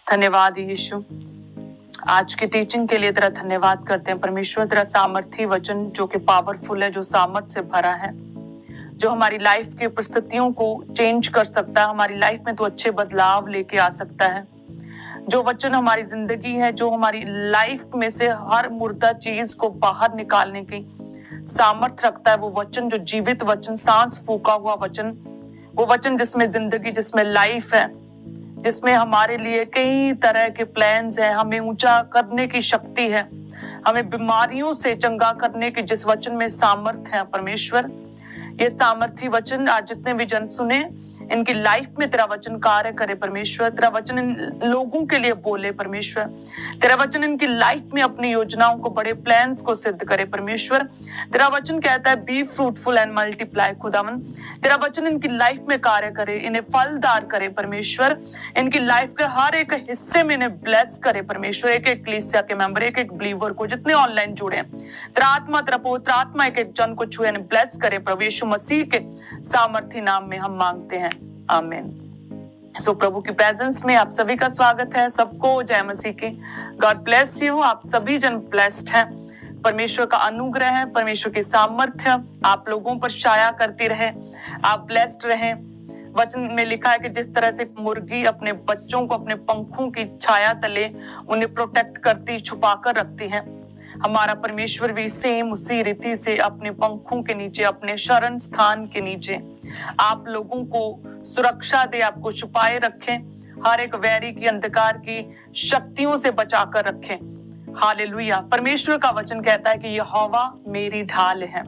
धन्यवाद यीशु, आज की टीचिंग के लिए तेरा धन्यवाद करते हैं परमेश्वर। तेरा सामर्थी वचन जो कि पावरफुल है, जो सामर्थ से भरा है, जो हमारी लाइफ की परिस्थितियों को चेंज कर सकता है, हमारी लाइफ में तो अच्छे बदलाव लेके आ सकता है। जो वचन हमारी जिंदगी है, जो हमारी लाइफ में से हर मुर्दा चीज को बाहर निकालने की सामर्थ रखता है, वो वचन, जो जीवित वचन, सांस फूका हुआ वचन, वो वचन जिसमें जिंदगी, जिसमें लाइफ है, जिसमें हमारे लिए कई तरह के प्लान्स हैं, हमें ऊंचा करने की शक्ति है, हमें बीमारियों से चंगा करने की जिस वचन में सामर्थ है परमेश्वर, ये सामर्थी वचन आज जितने भी जन सुने, इनकी लाइफ में तेरा वचन कार्य करे परमेश्वर। तेरा वचन इन लोगों के लिए बोले परमेश्वर। तेरा वचन इनकी लाइफ में अपनी योजनाओं को, बड़े प्लान्स को सिद्ध करे परमेश्वर। तेरा वचन कहता है बी फ्रूटफुल एंड मल्टीप्लाई खुदावन। तेरा वचन इनकी लाइफ में कार्य करे, इन्हें फलदार करे परमेश्वर। इनकी लाइफ के हर एक हिस्से में इन्हें ब्लेस करे परमेश्वर। एक एक कलीसिया के मेंबर, एक एक बिलीवर को, जितने ऑनलाइन जुड़े हैं, तेरा आत्मा, तेरा पवित्र आत्मा एक एक जन को छुए, इन्हें ब्लेस करे प्रभु यीशु मसीह के सामर्थी नाम में हम मांगते हैं, आमीन। सो प्रभु की प्रेजेंस में आप सभी का स्वागत है। सबको जय मसीह की। God bless you. आप सभी जन ब्लेस्ड हैं। परमेश्वर का अनुग्रह है, परमेश्वर की सामर्थ्य आप लोगों पर छाया करती रहे, आप ब्लेस्ड रहे। वचन में लिखा है कि जिस तरह से मुर्गी अपने बच्चों को अपने पंखों की छाया तले उन्हें प्रोटेक्ट करती, छुपा कर रखती है, हमारा परमेश्वर भी सेम उसी रीति से अपने पंखों के नीचे, अपने शरण स्थान के नीचे आप लोगों को सुरक्षा दे, आपको छुपाए रखें, हर एक वैरी की, अंधकार की शक्तियों से बचाकर रखें। हालेलुया। परमेश्वर का वचन कहता है कि यहोवा मेरी ढाल है।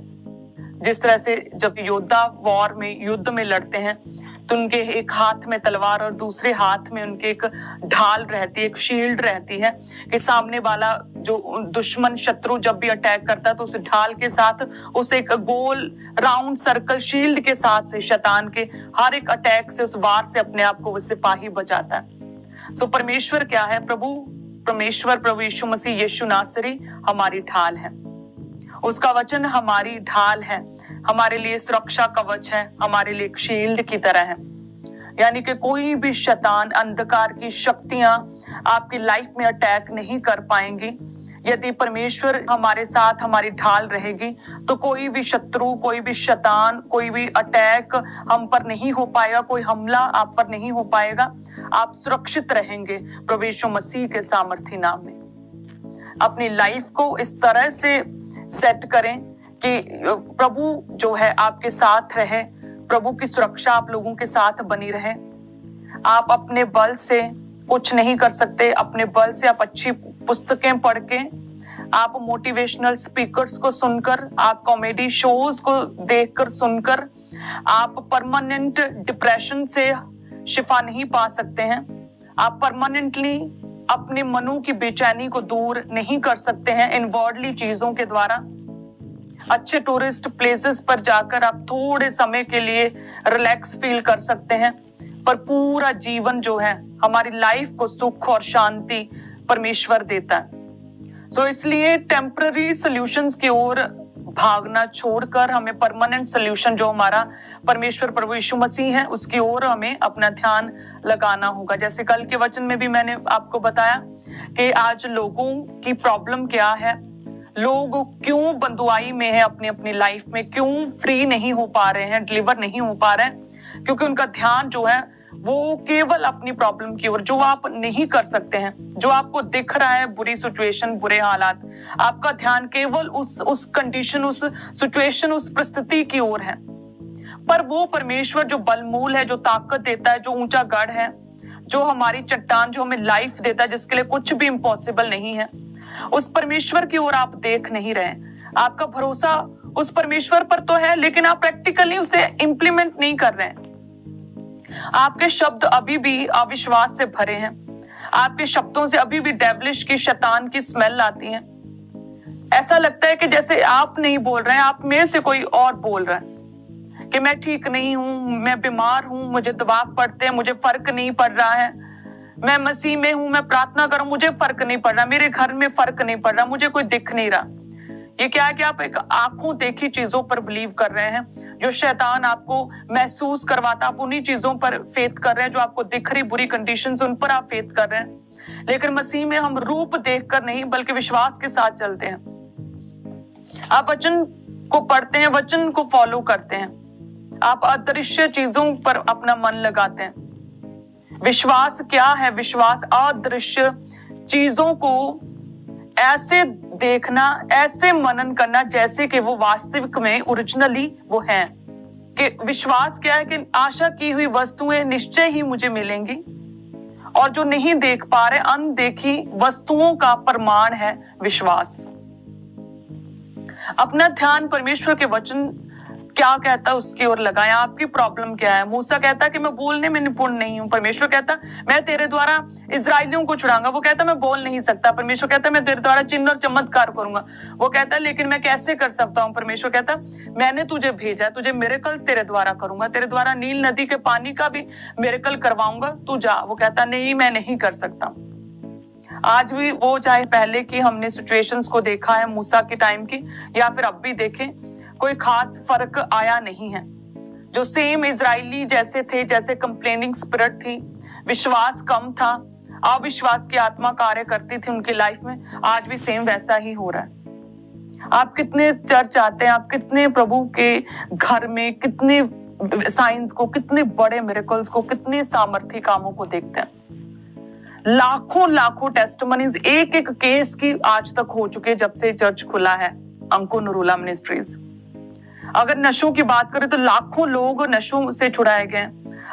जिस तरह से जब योद्धा वॉर में, युद्ध में लड़ते हैं, तो उनके एक हाथ में तलवार और दूसरे हाथ में उनके एक ढाल रहती है, एक शील्ड रहती है, कि सामने वाला जो दुश्मन, शत्रु जब भी अटैक करता है तो उस ढाल के साथ, उस एक गोल राउंड सर्कल शील्ड के साथ से शैतान के हर एक अटैक से, उस वार से अपने आप को वो सिपाही बचाता है। सो परमेश्वर क्या है? परमेश्वर प्रभु यीशु मसीह, यीशु नासरी हमारी ढाल है। उसका वचन हमारी ढाल है, हमारे लिए सुरक्षा कवच है, हमारे लिए एक शील्ड की तरह है। यानी कि कोई भी शैतान, अंधकार की शक्तियां आपकी लाइफ में अटैक नहीं कर पाएंगी। यदि परमेश्वर हमारे साथ, हमारी ढाल रहेगी, तो कोई भी शत्रु, कोई भी शैतान, कोई भी अटैक हम पर नहीं हो पाएगा, कोई हमला आप पर नहीं हो पाएगा। आप सुरक्षित रहेंगे प्रभु यीशु मसीह के सामर्थी नाम में। अपनी लाइफ को इस तरह से सेट करें कि प्रभु जो है आपके साथ रहे, प्रभु की सुरक्षा आप लोगों के साथ बनी रहे। आप अपने बल से कुछ नहीं कर सकते, अपने बल से आप अच्छी पुस्तकें पढ़ के, आप मोटिवेशनल स्पीकर्स को सुनकर, आप कॉमेडी शोज को देखकर, सुनकर आप परमानेंट डिप्रेशन से शिफा नहीं पा सकते हैं। आप परमानेंटली अपने मनों की बेचैनी को दूर नहीं कर सकते हैं इनवर्डली चीजों के द्वारा। अच्छे टूरिस्ट प्लेसेस पर जाकर आप थोड़े समय के लिए रिलैक्स फील कर सकते हैं, पर पूरा जीवन जो है, हमारी लाइफ को सुख और शांति परमेश्वर देता है। सो इसलिए टेम्पररी सॉल्यूशंस की ओर भागना छोड़कर हमें परमानेंट सॉल्यूशन जो हमारा परमेश्वर प्रभु यीशु मसीह है, उसकी ओर हमें अपना ध्यान लगाना होगा। जैसे कल के वचन में भी मैंने आपको बताया कि आज लोगों की प्रॉब्लम क्या है, लोग क्यों बंधुआई में है अपनी अपनी लाइफ में, क्यों फ्री नहीं हो पा रहे हैं, डिलीवर नहीं हो पा रहे हैं, क्योंकि उनका ध्यान जो है वो केवल अपनी प्रॉब्लम की ओर, जो आप नहीं कर सकते हैं, जो आपको दिख रहा है बुरी सिचुएशन, बुरे हालात, आपका ध्यान केवल उस कंडीशन, उस सिचुएशन, उस परिस्थिति की ओर है। पर वो परमेश्वर जो बलमूल है, जो ताकत देता है, जो ऊंचा गढ़ है, जो हमारी चट्टान, जो हमें लाइफ देता है, जिसके लिए कुछ भी इम्पॉसिबल नहीं है, उस परमेश्वर की ओर आप देख नहीं रहे। आपका भरोसा उस परमेश्वर पर तो है, लेकिन आप प्रैक्टिकली उसे इंप्लीमेंट नहीं कर रहे हैं। आपके शब्द अभी भी अविश्वास से भरे हैं, आपके शब्दों से अभी भी डेविलिश की, शैतान की स्मेल आती है। ऐसा लगता है कि जैसे आप नहीं बोल रहे हैं, आप में से कोई और बोल रहा है कि मैं ठीक नहीं हूं, मैं बीमार हूं, मुझे दबाव पड़ते हैं, मुझे फर्क नहीं पड़ रहा है, मैं मसीह में हूं, मैं प्रार्थना करूं, मुझे फर्क नहीं पड़ रहा, मेरे घर में फर्क नहीं पड़ रहा, मुझे कोई दिख नहीं रहा। ये क्या है कि आप एक आंखों देखी चीजों पर बिलीव कर रहे हैं, जो शैतान आपको महसूस करवाता, आप उन्हीं चीजों पर फेथ कर रहे हैं, जो आपको दिख रही बुरी कंडीशंस उन पर आप फेथ कर रहे हैं। लेकिन मसीह में हम रूप देखकर नहीं बल्कि विश्वास के साथ चलते हैं। आप वचन को पढ़ते हैं, वचन को फॉलो करते हैं, आप अदृश्य चीजों पर अपना मन लगाते हैं। विश्वास क्या है? विश्वास अदृश्य चीजों को ऐसे देखना, ऐसे मनन करना जैसे कि वो वास्तविक में ओरिजिनली वो हैं। कि विश्वास क्या है? कि आशा की हुई वस्तुएं निश्चय ही मुझे मिलेंगी, और जो नहीं देख पा रहे अनदेखी वस्तुओं का प्रमाण है विश्वास। अपना ध्यान परमेश्वर के वचन क्या कहता है उसकी ओर लगाएं। आपकी प्रॉब्लम क्या है? मूसा कहता कि मैं बोलने में निपुण नहीं हूं। परमेश्वर कहता मैं तेरे द्वारा इजराइलियों को छुड़ाऊंगा। वो कहता मैं बोल नहीं सकता। परमेश्वर कहता मैं तेरे द्वारा चिन्ह और चमत्कार करूंगा। वो कहता लेकिन मैं कैसे कर सकता हूं? परमेश्वर कहता मैंने तुझे भेजा, तुझे मिरेकल्स तेरे द्वारा करूंगा, तेरे द्वारा नील नदी के पानी का भी मिरेकल करवाऊंगा, तू जा। वो कहता नहीं, मैं नहीं कर सकता। आज भी वो, चाहे पहले की हमने सिचुएशंस को देखा है मूसा के टाइम की, या फिर अब भी देखें, कोई खास फर्क आया नहीं है। जो सेम इजरायली जैसे थे, जैसे कंप्लेनिंग स्पिरिट थी, विश्वास कम था, अविश्वास की आत्मा कार्य करती थी उनकी लाइफ में, आज भी सेम वैसा ही हो रहा है। आप कितने चर्च आते हैं, आप कितने प्रभु के घर में कितने साइंस को, कितने बड़े मिरेकल्स को, कितने सामर्थी कामों को देखते हैं। लाखों लाखों टेस्टिमनीज एक एक केस की आज तक हो चुके जब से चर्च खुला है अंकुर नरूला मिनिस्ट्रीज। अगर नशों की बात करें तो लाखों लोग नशों से छुड़ाए गए।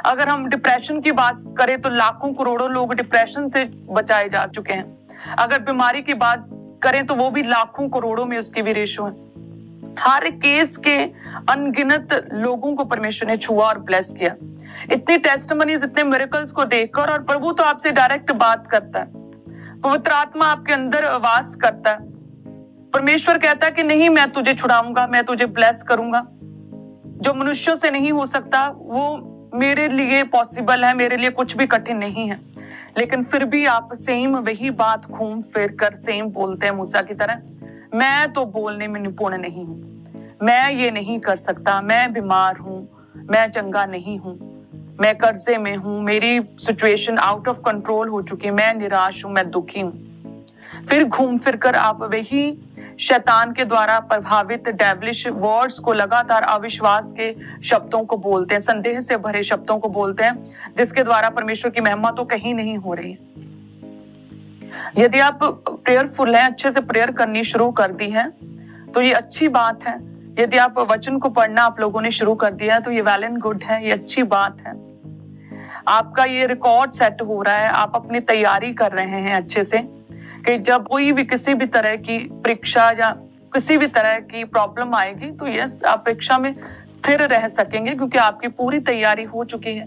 अगर हम डिप्रेशन की बात करें तो लाखों करोड़ों लोग डिप्रेशन से बचाए जा चुके हैं। अगर बीमारी की बात करें तो वो भी लाखों करोड़ों में उसकी भी रेशो है। हर केस के अनगिनत लोगों को परमेश्वर ने छुआ और ब्लेस किया। इतनी टेस्टिमनीज, इतने मिरेकल्स को देखकर, और प्रभु तो आपसे डायरेक्ट बात करता है, पवित्र आत्मा आपके अंदर वास करता है। परमेश्वर कहता है कि नहीं, मैं तुझे छुड़ाऊंगा, मैं तुझे ब्लेस करूंगा। जो मनुष्यों से नहीं हो सकता वो मेरे लिए पॉसिबल है, मेरे लिए कुछ भी कठिन नहीं है। लेकिन फिर भी आप सेम वही बात घूम फिर कर सेम बोलते हैं मूसा की तरह, मैं तो बोलने में निपुण नहीं हूं, मैं ये नहीं कर सकता, मैं बीमार हूं, मैं चंगा नहीं हूं, मैं कर्जे में हूं, मेरी सिचुएशन आउट ऑफ कंट्रोल हो चुकी है, मैं निराश हूं, मैं दुखी हूं। फिर घूम फिर कर आप वही शैतान के द्वारा प्रभावित डेविलिश वर्ड्स को लगातार अविश्वास के शब्दों को बोलते हैं, संदेह से भरे शब्दों को बोलते हैं, जिसके द्वारा परमेश्वर की महिमा तो कहीं नहीं हो रही है। यदि आप प्रेयरफुल हैं, अच्छे से प्रेयर करनी शुरू कर दी है तो ये अच्छी बात है। यदि आप वचन को पढ़ना आप लोगों ने शुरू कर दिया है तो ये वेल एंड गुड है, ये अच्छी बात है। आपका ये रिकॉर्ड सेट हो रहा है, आप अपनी तैयारी कर रहे हैं अच्छे से, कि जब कोई भी किसी भी तरह की परीक्षा या किसी भी तरह की प्रॉब्लम आएगी तो यस, आप परीक्षा में स्थिर रह सकेंगे क्योंकि आपकी पूरी तैयारी हो चुकी है।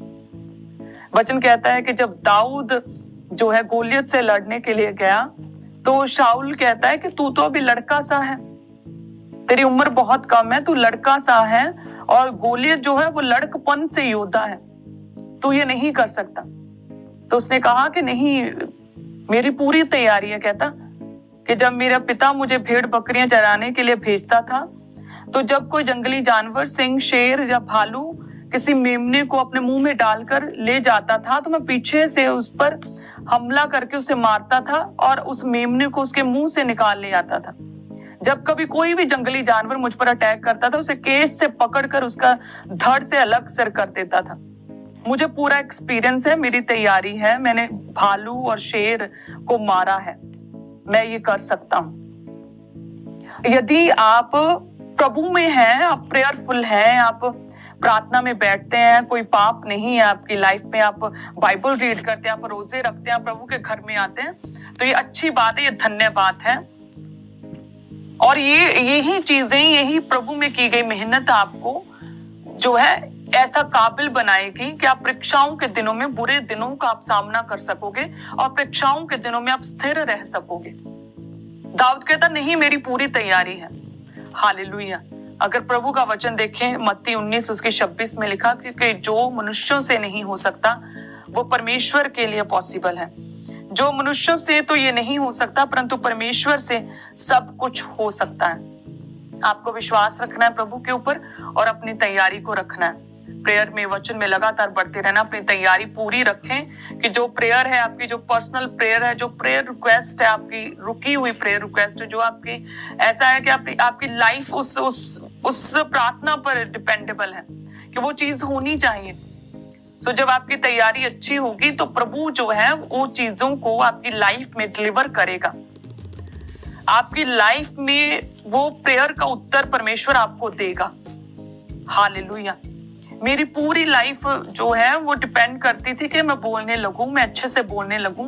वचन कहता है कि जब दाऊद जो है गोलियत से लड़ने के लिए गया तो शाऊल कहता है कि तू तो अभी लड़का सा है, तेरी उम्र बहुत कम है, तू लड़का सा है, और गोलियत जो है वो लड़कपन से योद्धा है, तू ये नहीं कर सकता। तो उसने कहा कि नहीं, मेरी पूरी तैयारी है। कहता कि जब मेरा पिता मुझे भेड़ बकरियां चराने के लिए भेजता था तो जब कोई जंगली जानवर, सिंह, शेर या भालू किसी मेमने को अपने मुंह में डालकर ले जाता था तो मैं पीछे से उस पर हमला करके उसे मारता था और उस मेमने को उसके मुंह से निकाल ले आता था। जब कभी कोई भी जंगली जानवर मुझ पर अटैक करता था उसे केज से पकड़कर उसका धड़ से अलग सर कर देता था। मुझे पूरा एक्सपीरियंस है, मेरी तैयारी है, मैंने भालू और शेर को मारा है, मैं ये कर सकता हूं। यदि आप प्रभु में हैं, आप प्रेयरफुल हैं, आप प्रार्थना में बैठते हैं, कोई पाप नहीं है आपकी लाइफ में, आप बाइबल रीड करते हैं, आप रोजे रखते हैं, आप प्रभु के घर में आते हैं, तो ये अच्छी बात है, ये धन्य बात है। और यही चीजें, यही प्रभु में की गई मेहनत आपको जो है ऐसा काबिल बनाएगी कि आप परीक्षाओं के दिनों में, बुरे दिनों का आप सामना कर सकोगे और परीक्षाओं के दिनों में आप स्थिर रह सकोगे। दाऊद कहता नहीं, मेरी पूरी तैयारी है। हालेलुया। अगर प्रभु का वचन देखें मत्ती 19 उसके 26 में लिखा कि जो मनुष्यों से नहीं हो सकता वो परमेश्वर के लिए पॉसिबल है। जो मनुष्यों से तो ये नहीं हो सकता परंतु परमेश्वर से सब कुछ हो सकता है। आपको विश्वास रखना है प्रभु के ऊपर और अपनी तैयारी को रखना है। प्रेयर में, वचन में लगातार बढ़ते रहना, अपनी तैयारी पूरी रखें कि जो प्रेयर है आपकी, जो पर्सनल प्रेयर है, जो प्रेयर रिक्वेस्ट है आपकी, रुकी हुई प्रेयर रिक्वेस्ट है, जो आपकी ऐसा है कि आपकी लाइफ उस प्रार्थना पर डिपेंडेबल है कि वो चीज होनी चाहिए। सो जब आपकी तैयारी अच्छी होगी तो प्रभु जो है वो चीजों को आपकी लाइफ में डिलीवर करेगा। आपकी लाइफ में वो प्रेयर का उत्तर परमेश्वर आपको देगा। हालेलुया। मेरी पूरी लाइफ जो है वो डिपेंड करती थी कि मैं बोलने लगूं, मैं अच्छे से बोलने लगूं।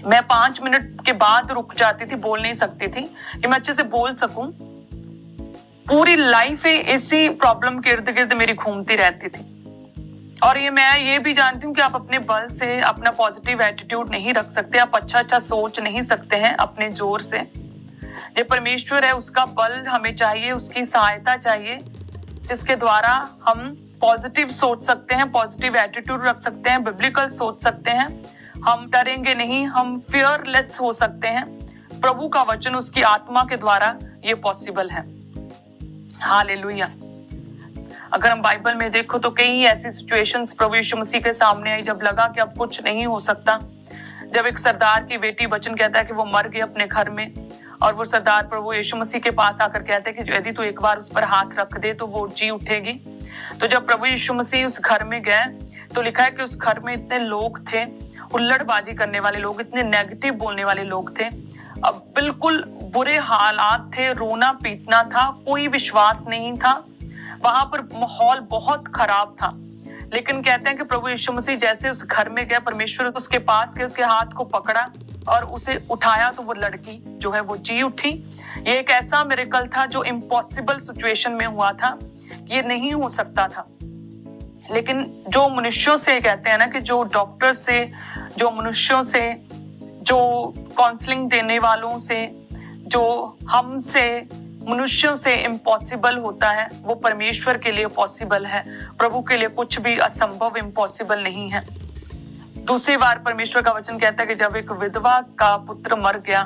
मैं 5 मिनट के बाद रुक जाती थी, बोल नहीं सकती थी कि मैं अच्छे से बोल सकूं। पूरी लाइफ इसी प्रॉब्लम के इर्द गिर्द मेरी घूमती रहती थी। और मैं ये भी जानती हूँ कि आप अपने बल से अपना पॉजिटिव एटीट्यूड नहीं रख सकते, आप अच्छा सोच नहीं सकते हैं अपने जोर से। ये परमेश्वर है, उसका बल हमें चाहिए, उसकी सहायता चाहिए, जिसके द्वारा हम पॉजिटिव सोच सकते हैं, पॉजिटिव एटीट्यूड रख सकते हैं, बिब्लिकल सोच सकते हैं। हम डरेंगे नहीं, हम फियरलेस हो सकते हैं। प्रभु का वचन, उसकी आत्मा के द्वारा ये पॉसिबल है। हालेलुया। अगर हम बाइबल में देखो तो कई ऐसी सिचुएशंस प्रभु यीशु मसीह के सामने आई जब लगा कि अब कुछ नहीं हो सकता। जब एक सरदार की बेटी, वचन कहता है कि वो मर गई अपने घर में, और वो सरदार प्रभु यीशु मसीह के पास आकर कहते हैं कि यदि तू एक बार उस पर हाथ रख दे तो वो जी उठेगी। तो जब प्रभु यीशु मसीह उस घर में गए तो लिखा है कि उस घर में इतने लोग थे, हुल्लड़बाजी करने वाले लोग, इतने नेगेटिव बोलने वाले लोग थे, अब बिल्कुल बुरे हालात थे, रोना पीटना था, कोई विश्वास नहीं था, वहां पर माहौल बहुत खराब था। लेकिन कहते हैं कि प्रभु यीशु मसीह जैसे उस घर में गए, परमेश्वर उसके पास गए, उसके हाथ को पकड़ा और उसे उठाया तो वो लड़की जो है वो जी उठी। ये एक ऐसा मिरेकल था जो इम्पॉसिबल सिचुएशन में हुआ था, ये नहीं हो सकता था। लेकिन जो मनुष्यों से कहते हैं ना कि जो डॉक्टर से, जो मनुष्यों से, जो काउंसलिंग देने वालों से, जो हमसे, मनुष्यों से इम्पॉसिबल होता है, वो परमेश्वर के लिए पॉसिबल है। प्रभु के लिए कुछ भी असंभव, इम्पॉसिबल नहीं है। दूसरी बार परमेश्वर का वचन कहता है कि जब एक विधवा का पुत्र मर गया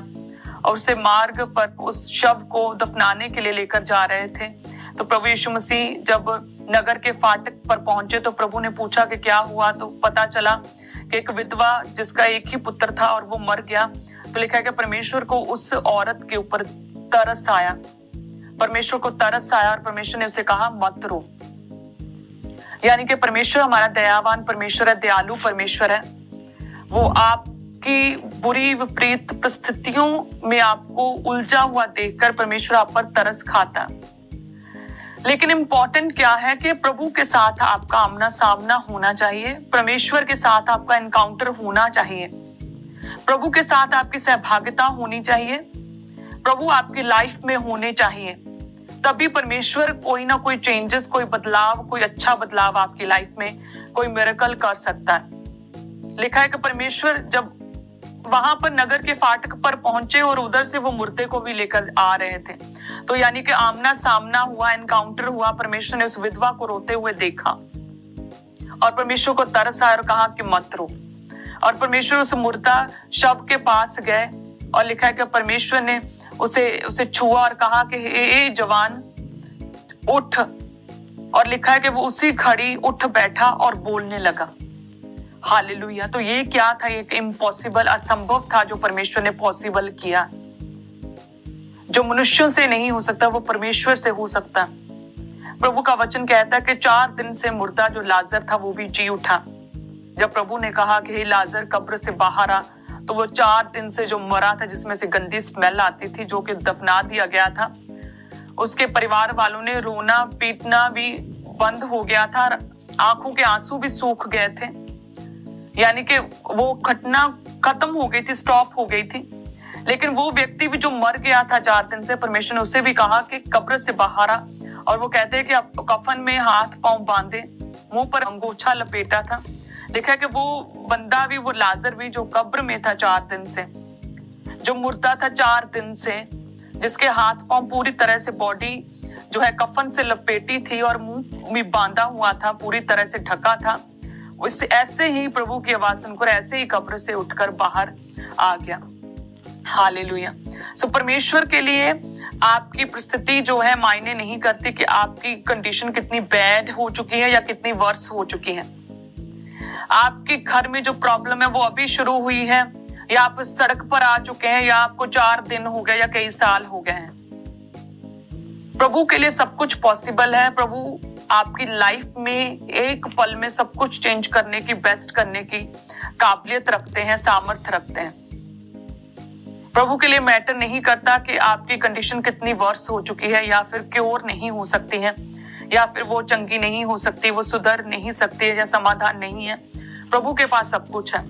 और उसे मार्ग पर उस शव को दफनाने के लिए लेकर जा रहे थे, तो प्रभु यीशु मसीह जब नगर के फाटक पर पहुंचे तो प्रभु ने पूछा कि क्या हुआ, तो पता चला कि एक विधवा जिसका एक ही पुत्र था और वो मर गया। तो लिखा है कि परमेश्वर को उस औरत के ऊपर तरस आया, परमेश्वर को तरस आया और परमेश्वर ने उसे कहा मत रो। यानी कि परमेश्वर हमारा दयावान परमेश्वर है, दयालु परमेश्वर है। वो आपकी बुरी विपरीत परिस्थितियों में आपको उलझा हुआ देखकर परमेश्वर आप पर तरस खाता। लेकिन इंपॉर्टेंट क्या है कि प्रभु के साथ आपका आमना सामना होना चाहिए, परमेश्वर के साथ आपका एनकाउंटर होना चाहिए, प्रभु के साथ आपकी सहभागिता होनी चाहिए, प्रभु आपकी लाइफ में होने चाहिए। तभी परमेश्वर कोई ना कोई चेंजेस, कोई बदलाव, कोई अच्छा बदलाव आपकी लाइफ में, कोई मिरेकल कर सकता है। लिखा है कि परमेश्वर जब वहां पर नगर के फाटक पर पहुंचे और उधर से वो मुर्दे को भी लेकर आ रहे थे, तो यानी कि आमना सामना हुआ, एनकाउंटर हुआ। परमेश्वर ने उस विधवा को रोते हुए देखा और परमेश्वर को तरस आया और कहा कि मत रो। और परमेश्वर उस मुर्दा शव के पास गए और लिखा है कि परमेश्वर ने उसे छुआ और कहा कि ए जवान उठ, और लिखा है कि वो उसी घड़ी उठ बैठा और बोलने लगा। हालेलुया। तो ये क्या था? ये इम्पॉसिबल, असंभव था जो परमेश्वर ने पॉसिबल किया। जो मनुष्यों से नहीं हो सकता वो परमेश्वर से हो सकता। प्रभु का वचन कहता है कि 4 दिन से मुर्दा जो लाजर था वो भी जी उठा। जब प्रभु ने कहा कि हे लाजर कब्र से बाहर आ, तो वो 4 दिन से जो मरा था, जिसमें से गंदी स्मेल आती थी, जो कि दफना दिया गया था, उसके परिवार वालों ने रोना पीटना भी बंद हो गया था, आंखों के आंसू भी सूख गए थे। यानी कि वो घटना खत्म हो गई थी, स्टॉप हो गई थी। लेकिन वो व्यक्ति भी जो मर गया था 4 दिन से, परमेश्वर ने उसे भी कहा कि कब्र से बाहर आ। और वो कहते हैं कि अब कफन में हाथ पांव बांधे, मुंह पर अंगोछा लपेटा था। लिखा है कि वो बंदा भी, वो लाजर भी जो कब्र में था 4 दिन से, जो मुर्दा था 4 दिन से, जिसके हाथ पांव पूरी तरह से, बॉडी जो है कफन से लपेटी थी और मुंह में बांधा हुआ था, पूरी तरह से ढका था, उससे ऐसे ही प्रभु की आवाज सुनकर ऐसे ही कब्र से उठकर बाहर आ गया। हालेलुया। सो परमेश्वर के लिए आपकी परिस्थिति जो है मायने नहीं करती कि आपकी कंडीशन कितनी बैड हो चुकी है या कितनी वर्स हो चुकी है। आपके घर में जो प्रॉब्लम है वो अभी शुरू हुई है, या आप सड़क पर आ चुके हैं, या आपको 4 दिन हो गए या कई साल हो गए हैं। प्रभु के लिए सब कुछ पॉसिबल है। प्रभु आपकी लाइफ में एक पल में सब कुछ चेंज करने की, बेस्ट करने की काबिलियत रखते हैं, सामर्थ्य रखते हैं। प्रभु के लिए मैटर नहीं करता कि आपकी कंडीशन कितनी वर्स हो चुकी है, या फिर क्योर नहीं हो सकती है, या फिर वो चंगी नहीं हो सकती, वो सुधर नहीं सकती है, या समाधान नहीं है। प्रभु के पास सब कुछ है।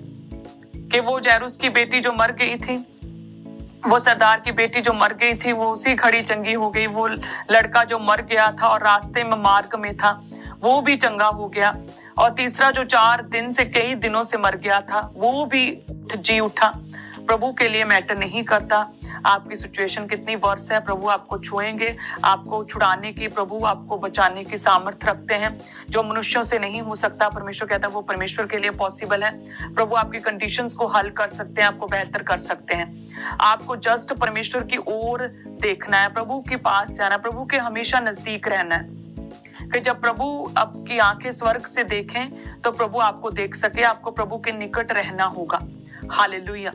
कि वो जैरूस की बेटी जो मर गई थी, वो सरदार की बेटी जो मर गई थी, वो उसी घड़ी चंगी हो गई। वो लड़का जो मर गया था और रास्ते में मार्ग में था, वो भी चंगा हो गया। और तीसरा जो 4 दिन से कई दिनों से मर गया था, वो भी जी उठा। प्रभु के लिए मैटर नहीं करता आपकी सिचुएशन कितनी वर्स है। प्रभु आपको छुएंगे, आपको छुड़ाने की, प्रभु आपको बचाने की सामर्थ्य रखते हैं। जो मनुष्यों से नहीं हो सकता, परमेश्वर कहता है वो परमेश्वर के लिए पॉसिबल है। प्रभु आपकी कंडीशंस को हल कर सकते हैं, आपको बेहतर कर सकते हैं। आपको जस्ट परमेश्वर की ओर देखना है, प्रभु के पास जाना है, प्रभु के हमेशा नजदीक रहना है। कि जब प्रभु आपकी आंखें स्वर्ग से देखें तो प्रभु आपको देख सके, आपको प्रभु के निकट रहना होगा। हालेलुया।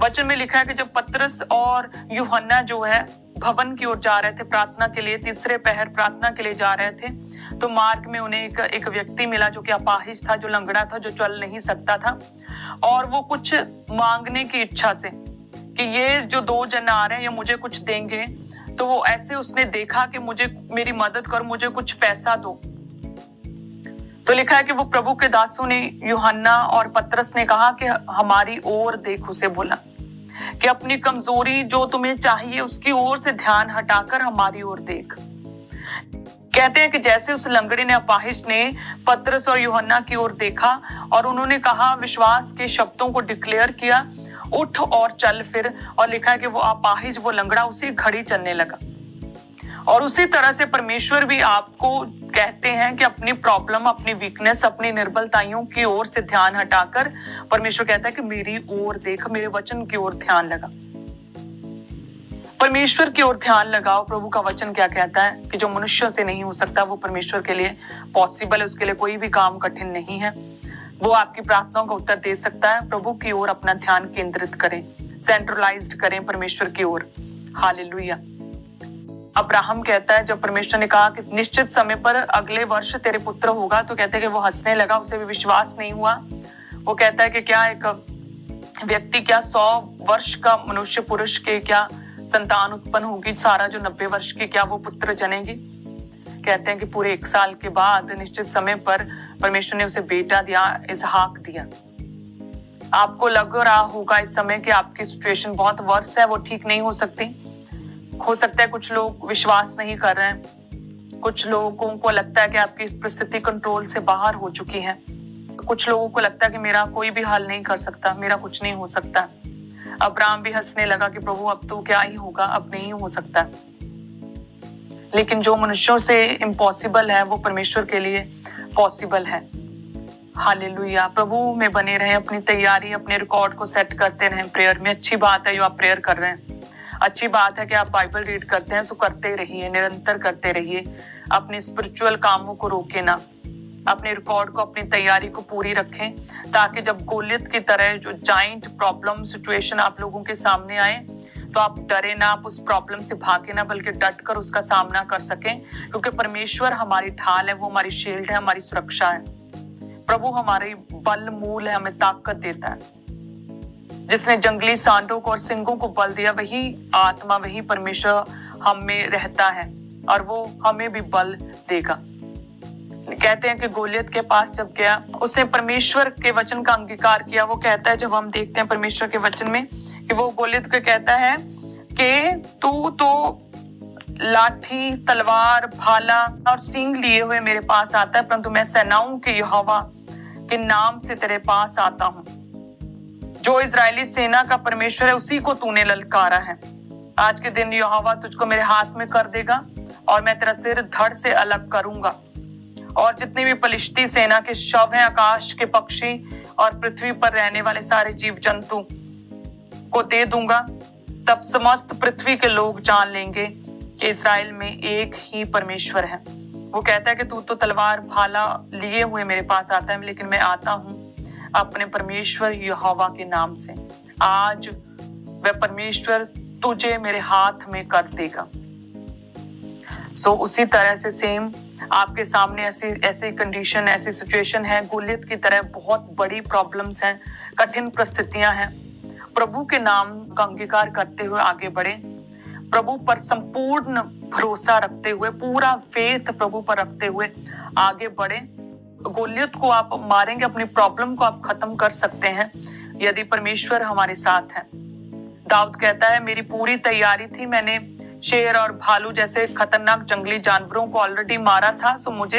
वचन में लिखा है कि जब पतरस और यूहन्ना जो है भवन की ओर जा रहे थे प्रार्थना के लिए, तीसरे पहर प्रार्थना के लिए जा रहे थे, तो मार्ग में उन्हें एक व्यक्ति मिला जो कि अपाहिज था, जो लंगड़ा था, जो चल नहीं सकता था। और वो कुछ मांगने की इच्छा से कि ये जो 2 जन आ रहे हैं ये मुझे कुछ देंगे, तो वो ऐसे उसने देखा कि मुझे, मेरी मदद कर, मुझे कुछ पैसा दो। तो लिखा है कि वो प्रभु के दासों ने, यूहन्ना और पतरस ने कहा कि हमारी ओर देख, उसे बोला कि अपनी कमजोरी जो तुम्हें चाहिए उसकी ओर से ध्यान हटाकर हमारी ओर देख। कहते हैं कि जैसे उस लंगड़े ने, अपाहिज ने पतरस और यूहन्ना की ओर देखा और उन्होंने कहा, विश्वास के शब्दों को डिक्लेयर किया, उठ और चल फिर। और लिखा है कि वो अपाहिज, वो लंगड़ा उसी घड़ी चलने लगा। और उसी तरह से परमेश्वर भी आपको कहते हैं कि अपनी प्रॉब्लम, अपनी वीकनेस, अपनी निर्बलताइयों की ओर से ध्यान हटाकर परमेश्वर कहता है कि मेरी ओर देख, मेरे वचन की ओर ध्यान लगा। परमेश्वर की ओर ध्यान लगाओ। प्रभु का वचन क्या कहता है कि जो मनुष्यों से नहीं हो सकता वो परमेश्वर के लिए पॉसिबल है। उसके लिए कोई भी काम कठिन नहीं है। वो आपकी प्रार्थनाओं का उत्तर दे सकता है। प्रभु की ओर अपना ध्यान केंद्रित करें, सेंट्रलाइज्ड करें परमेश्वर की ओर। हालेलुया। अब्राहम कहता है, जब परमेश्वर ने कहा कि निश्चित समय पर अगले वर्ष तेरे पुत्र होगा, तो कहते हैं कि वो हंसने लगा, उसे भी विश्वास नहीं हुआ। वो कहता है कि क्या एक व्यक्ति, क्या 100 वर्ष का मनुष्य पुरुष के क्या संतान उत्पन्न होगी, सारा जो 90 वर्ष की, क्या वो पुत्र जनेगी? कहते हैं कि पूरे 1 साल के बाद निश्चित समय पर परमेश्वर ने उसे बेटा दिया, इसहाक दिया। आपको लग रहा होगा इस समय कि आपकी सिचुएशन बहुत वर्ष है, वो ठीक नहीं हो सकती। हो सकता है कुछ लोग विश्वास नहीं कर रहे हैं, कुछ लोगों को लगता है कि आपकी परिस्थिति कंट्रोल से बाहर हो चुकी है, कुछ लोगों को लगता है कि मेरा कोई भी हल नहीं कर सकता, मेरा कुछ नहीं हो सकता। अब्राहम भी हंसने लगा कि प्रभु अब तो क्या ही होगा, अब नहीं हो सकता। लेकिन जो मनुष्यों से इम्पॉसिबल है वो परमेश्वर के लिए पॉसिबल है। हालेलुया। प्रभु में बने रहें, अपनी तैयारी, अपने रिकॉर्ड को सेट करते रहें प्रेयर में। अच्छी बात है जो आप प्रेयर कर रहे हैं, अच्छी बात है कि आप बाइबल रीड करते हैं, सो करते रहिए, निरंतर करते रहिए। अपने स्पिरिचुअल कामों को रोके ना, अपने रिकॉर्ड को, अपनी तैयारी को पूरी रखें, ताकि जब गोलियत की तरह जो जाइंट प्रॉब्लम सिचुएशन आप लोगों के सामने आए तो आप डरे ना, आप उस प्रॉब्लम से भागे ना, बल्कि डट कर उसका सामना कर सकें। क्योंकि परमेश्वर हमारी ढाल है, वो हमारी शील्ड है, हमारी सुरक्षा है। प्रभु हमारी बल मूल है, हमें ताकत देता है। जिसने जंगली सांडों को और सिंहों को बल दिया, वही आत्मा, वही परमेश्वर हम में रहता है और वो हमें भी बल देगा। कहते हैं कि गोलियत के पास जब गया, उसने परमेश्वर के वचन का अंगीकार किया। वो कहता है, जब हम देखते हैं परमेश्वर के वचन में कि वो गोलियत को कहता है कि तू तो लाठी, तलवार, भाला और सींग लिए हुए मेरे पास आता है, परंतु मैं सेनाओं के यहोवा के नाम से तेरे पास आता हूँ। जो इजरायली सेना का परमेश्वर है उसी को तूने ललकारा है। आज के दिन यहोवा तुझको मेरे हाथ में कर देगा और मैं तेरा सिर धड़ से अलग करूंगा। और जितनी भी पलिश्ती सेना के शव हैं, आकाश के पक्षी और पृथ्वी पर रहने वाले सारे जीव जंतु को दे दूंगा। तब समस्त पृथ्वी के लोग जान लेंगे कि इस्राएल में एक ही परमेश्वर है। वो कहता है कि तू तो तलवार भाला लिए हुए मेरे पास आता है, लेकिन मैं आता हूँ अपने परमेश्वर यहोवा के नाम से। आज वह परमेश्वर तुझे मेरे हाथ में कर देगा। उसी तरह से सेम आपके सामने ऐसी कंडीशन, ऐसी सिचुएशन है, गोलियत की तरह बहुत बड़ी प्रॉब्लम्स हैं, कठिन परिस्थितियां हैं। प्रभु के नाम का अंगीकार करते हुए आगे बढ़े, प्रभु पर संपूर्ण भरोसा रखते हुए, पूरा फेथ प्रभु पर रखते हुए आगे बढ़े। गोलियत को आप मारेंगे, अपनी प्रॉब्लम को आप खत्म कर सकते हैं यदि परमेश्वर हमारे साथ है। दाऊद कहता है, मेरी पूरी तैयारी थी, मैंने शेर और भालू जैसे खतरनाक जंगली जानवरों को ऑलरेडी मारा था। मुझे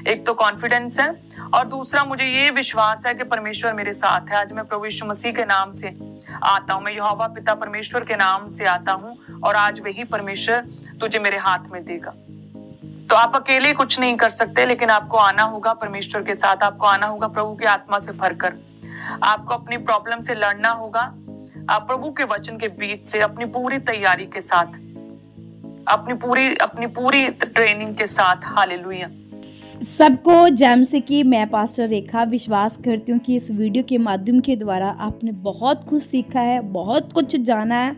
एक तो कॉन्फिडेंस है और दूसरा मुझे ये विश्वास है कि परमेश्वर मेरे साथ है। आज मैं प्रभु यीशु मसीह के नाम से आता हूँ, मैं यहोवा पिता परमेश्वर के नाम से आता हूँ और आज वही परमेश्वर तुझे मेरे हाथ में देगा। तो आप अकेले कुछ नहीं कर सकते, लेकिन आपको आना होगा परमेश्वर के साथ, आपको आना होगा प्रभु की आत्मा से भरकर। आपको अपनी प्रॉब्लम से लड़ना होगा, आप प्रभु के वचन के बीच से अपनी पूरी तैयारी के साथ, अपनी पूरी ट्रेनिंग के साथ। हालेलुया। सबको जैमसे की मैं पास्टर रेखा विश्वास करती हूँ कि इस वीडियो के माध्यम के द्वारा आपने बहुत कुछ सीखा है, बहुत कुछ जाना है,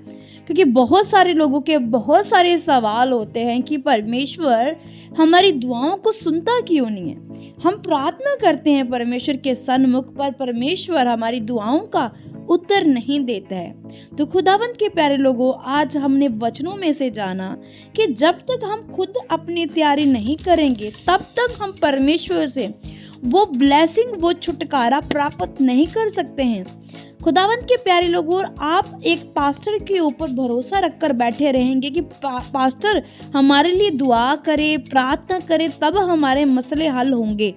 क्योंकि बहुत सारे लोगों के बहुत सारे सवाल होते हैं कि परमेश्वर हमारी दुआओं को सुनता क्यों नहीं है। हम प्रार्थना करते हैं परमेश्वर के सन्मुख, पर परमेश्वर हमारी दुआओं का उत्तर नहीं देता है। तो खुदावंत के प्यारे लोगों, आज हमने वचनों में से जाना कि जब तक हम खुद अपनी तैयारी नहीं करेंगे तब तक हम परमेश्वर से वो ब्लेसिंग, वो छुटकारा प्राप्त नहीं कर सकते हैं। खुदावंत के प्यारे लोगों, आप एक पास्टर के ऊपर भरोसा रखकर बैठे रहेंगे कि पास्टर हमारे लिए दुआ करे, प्रार्थना करे, तब हमारे मसले हल होंगे,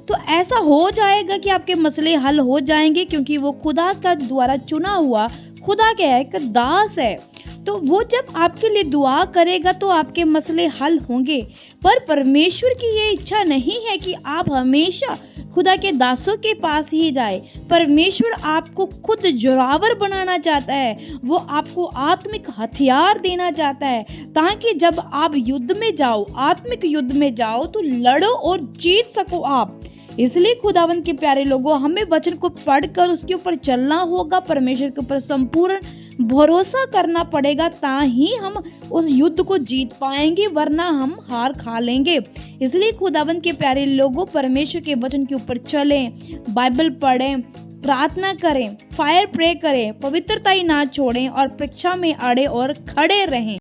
तो ऐसा हो जाएगा कि आपके मसले हल हो जाएंगे, क्योंकि वो खुदा का द्वारा चुना हुआ खुदा का एक दास है। तो वो जब आपके लिए दुआ करेगा तो आपके मसले हल होंगे। पर परमेश्वर की ये इच्छा नहीं है कि आप हमेशा खुदा के दासों के पास ही जाए। परमेश्वर आपको खुद जोरावर बनाना चाहता है, वो आपको आत्मिक हथियार देना चाहता है, ताकि जब आप युद्ध में जाओ, आत्मिक युद्ध में जाओ, तो लड़ो और जीत सको आप। इसलिए खुदावंत के प्यारे लोगों, हमें वचन को पढ़कर उसके ऊपर चलना होगा, परमेश्वर के ऊपर संपूर्ण भरोसा करना पड़ेगा, ताकि हम उस युद्ध को जीत पाएंगे, वरना हम हार खा लेंगे। इसलिए खुदावंत के प्यारे लोगों, परमेश्वर के वचन के ऊपर चलें, बाइबल पढ़ें, प्रार्थना करें, फायर प्रे करें, पवित्रता ही ना छोड़ें और परीक्षा में अड़े और खड़े रहें।